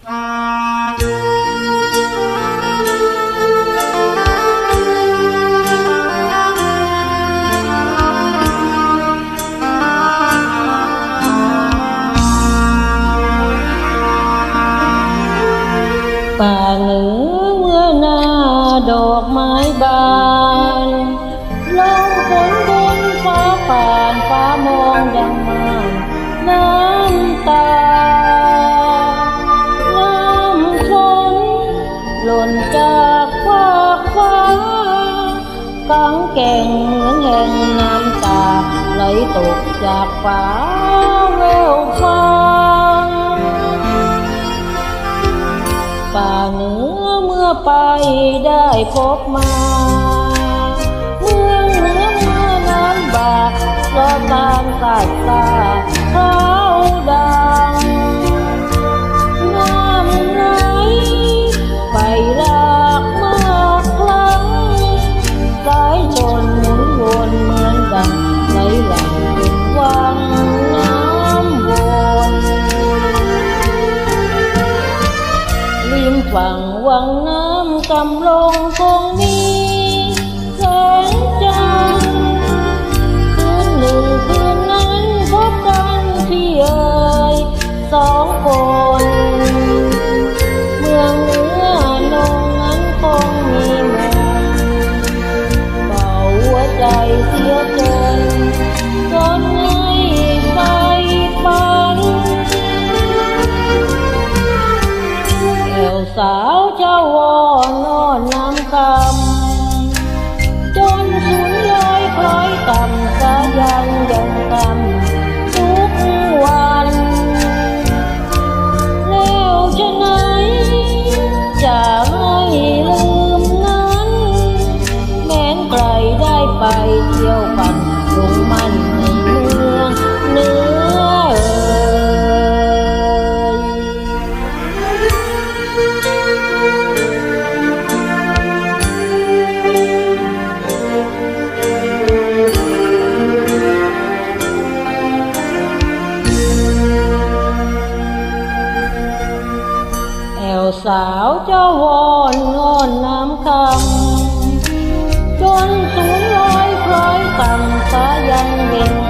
ป่าเหนือเมื่อหน้าดอกไม้บานลมฝนบนฟ้าป่านฟ้ามองดังม่านน้ำตาน้ำฝนหล่นจากฟากฟ้ากางแก่งเหมือนแห่งน้ำตาไหลตกจากฟ้าแววฟ้าป่าเหนือเมื่อไปได้พบมาเมืองเหนือเมื่อน้ำบากรอตามศาสตาขาวดังน้ำไหลไปหลากมากครั้งสายชนหมุนวนเหมือนดังไหลหลังเป็นวังน้ำวนริมฝั่งวังน้ำกำลงคงมีแสงจันทร์คืนหนึ่งคืนนั้นพบกันที่เอ่ยสองคนเมืองเหนือนงนั้นคงมีมนเป่าหัวใจเสียจนจนให้ไฟฝันแอวสาวเจ้าวอนอ้อนน้ำคำจนสูญลอยคล้อยต่ำสายันยังคำทุกวันแล้วฉะไหนจะให้ลืมนั้นแม้นใครได้ไปเที่ยวฝันลงมันในเมืองเหนือสาวเจ้าวอนงอนน้ำคำจนสูงลอยคล้อยต่ำสายันเย็น